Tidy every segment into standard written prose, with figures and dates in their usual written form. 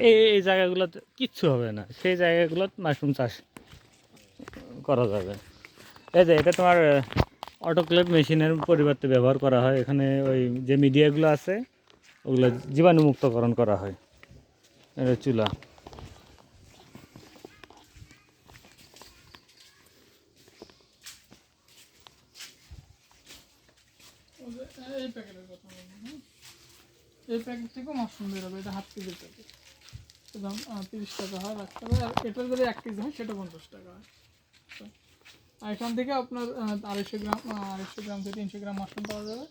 এই জায়গাগুলোতে কিচ্ছু হবে না, সেই জায়গাগুলোতে মাশরুম চাষ করা যাবে। এই যে এটা তোমার অটোক্লেভ মেশিনের পরিবর্তে ব্যবহার করা হয়। এখানে ওই যে মিডিয়াগুলো আছে ওগুলো জীবাণুমুক্তকরণ করা হয়। এটা চুলা। এই প্যাকেটের কথা বলবো, এই প্যাকেট থেকেও মাশরুম বেরোবে। এটা হাফ কেজির প্যাকেট, দাম 30 টাকা হয় রাখতে হবে। আর এটার যদি 1 কেজি হয় সেটা 50 টাকা হয়। আর এখান থেকে আপনার 250 গ্রাম থেকে 300 গ্রাম মাশরুম পাওয়া যাবে।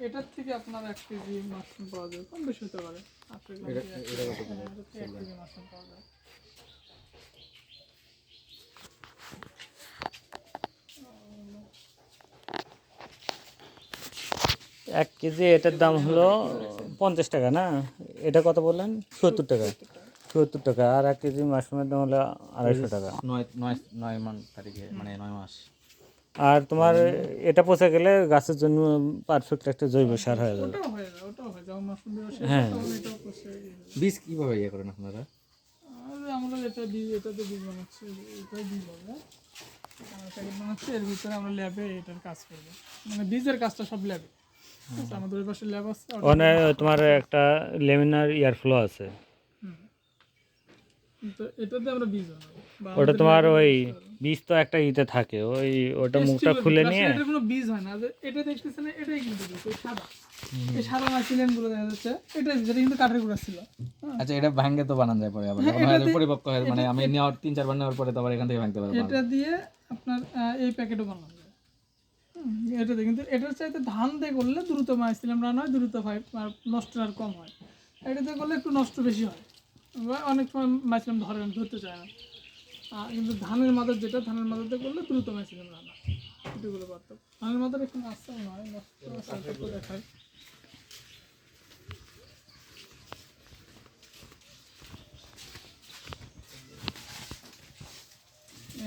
এটার থেকে আপনার 1 কেজি মাশরুম পাওয়া যাবে, কম বেশি হতে পারে। 800 গ্রাম থেকে 1 কেজি মাশরুম পাওয়া যাবে। এক কেজি এটার দাম হলো 50 টাকা না? এটা কত বললেন? 70 টাকা। 70 টাকা। আর 1 কেজি মাশরুমের দাম হলো 250 টাকা। 9 তারিখে, মানে 9 মাস। আর তোমার এটা পচে গেলে গাছের জন্য পারফেক্ট একটা জৈব সার হয়ে যাবে। ওটাও হয়ে যায়, ওটাও হয়ে যায়। মাশরুম বেরোচ্ছে, হ্যাঁ। এটাও করছে। বীজ কিভাবে ইয়ে করেন আপনারা? আর আমরা এটাতে বীজ বানাচ্ছি, এটাই বীজ হবে। প্যাকেট বানাচ্ছি, এর ভিতরে আমরা ল্যাবে এটার কাজ করবো। মানে বীজের কাজটা সব ল্যাবে। আমাদের ওই পাশে ল্যাব আছে। ওখানে তোমার একটা লেমিনার এয়ারফ্লো আছে। তো এটাতে আমরা বীজ বানাবো। ওটা তোমার ওই বীজ তো একটা ইতে থাকে, ওটা মুখটা খুলে নিয়ে। এটা কোনো বীজ হয় না, এটা দেখতেছেন, এটাই কিন্তু বীজ, এই সাদা, এই সাদা মাইসিলিন গুলো দেখা যাচ্ছে, এটাই যেটা কিন্তু কাঠের গুঁড়া ছিল। আচ্ছা, এটা ভাঙে তো বানানো যায় পরে আবার, পরিপক্ক হয়, মানে আমি নেওয়ার 3-4 বার নেওয়ার পরে তো আবার এখান থেকে ভাঙতে পারবো। এটা দিয়ে আপনার এই প্যাকেটও বানানো যায়। এটাতে কিন্তু এটার চাইতে ধান দিয়ে করলে দ্রুত মাইসিলিন রান হয়, দ্রুত হয়, আর নষ্ট আর কম হয়। এটাতে করলে একটু নষ্ট বেশি হয়, অনেক সময় মাইসিলিন ধরতে চায় না। কিন্তু ধানের মাদার যেটা, ধানের মাদারতে করলে দ্রুত ম্যাচিলাম রান্না, এটুকুলো পারতাম। ধানের মাদার এখানে আসতে নয়, দেখায়।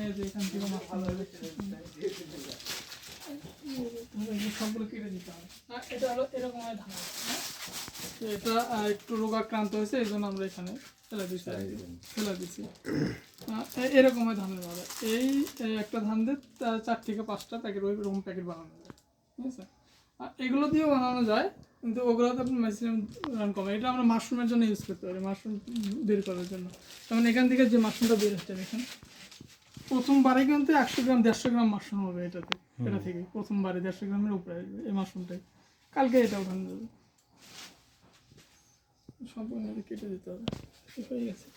এই যে এখান থেকে সবগুলো কেটে দিতে হবে। এটা হলো এরকম ধান, এটা একটু রোগাক্রান্ত হয়েছে, এই জন্য আমরা এখানে ফেলে দিচ্ছি। এরকম হয় ধানের মাদা। এই একটা ধান দিয়ে 4 থেকে 5টা প্যাকেট, ওইরকম প্যাকেট বানানো যায়, ঠিক আছে? আর এগুলো দিয়েও বানানো যায়, কিন্তু ওগুলোতে আপনার ম্যাক্সিমাম রান কমে। এটা আমরা মাশরুমের জন্য ইউজ করতে পারি, মাশরুম বের করার জন্য। যেমন এখান থেকে যে মাশরুমটা বের হচ্ছে দেখেন, প্রথমবারে কিন্তু 100 গ্রাম 150 গ্রাম মাশরুম হবে এটাতে। এটা থেকে প্রথমবারে 150 গ্রামের উপরে আসবে এই মাশরুমটাই। কালকে এটা উঠানো যাবে, সব কেটে দিতে হবে। হয়ে গেছে।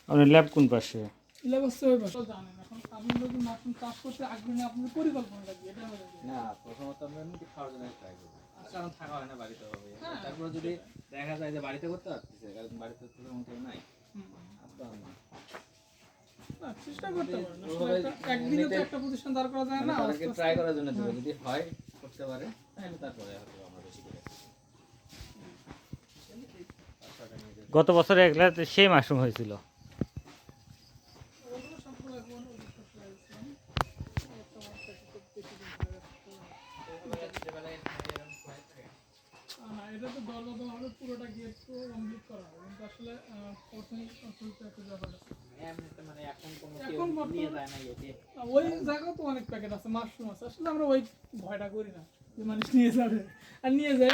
আপনার ল্যাব কোন পাশে? ল্যাব হচ্ছে ওই পাশে। জানেন এখন আপনি যদি মাশরুম চাষ করতে আগ্রহী, আপনার পরিকল্পনা লাগবে। এটা আমাদের না, প্রথমত আমরা এমনি খাওয়ার জন্য ট্রাই করব, কারণ থাকা হয় না বাড়িতে হবে। তারপরে যদি দেখা যায় যে বাড়িতে করতে পারতেছে, কারণ বাড়িতে তো মতো নাই, চেষ্টা করতে পারেন। একদিনে তো একটা প্রতিষ্ঠান দাঁড় করা যায় না, ট্রাই করার জন্য যদি হয় করতে পারে, তাহলে তারপরে হয়তো আমরা বেশি করে। গত বছর এগুলাতে সেই মাশরুম হয়েছিল। এটা তো দলবদ্ধভাবে পুরোটা গেট কমপ্লিট করা হবে, কিন্তু আসলে প্রথমেই একটা ব্যাপার আছে। এখন ওই জায়গাও তো অনেক প্যাকেট আছে, মাশরুম আছে। আসলে আমরা ওই ভয়টা করি না যে মানুষ নিয়ে যাবে, আর নিয়ে যায়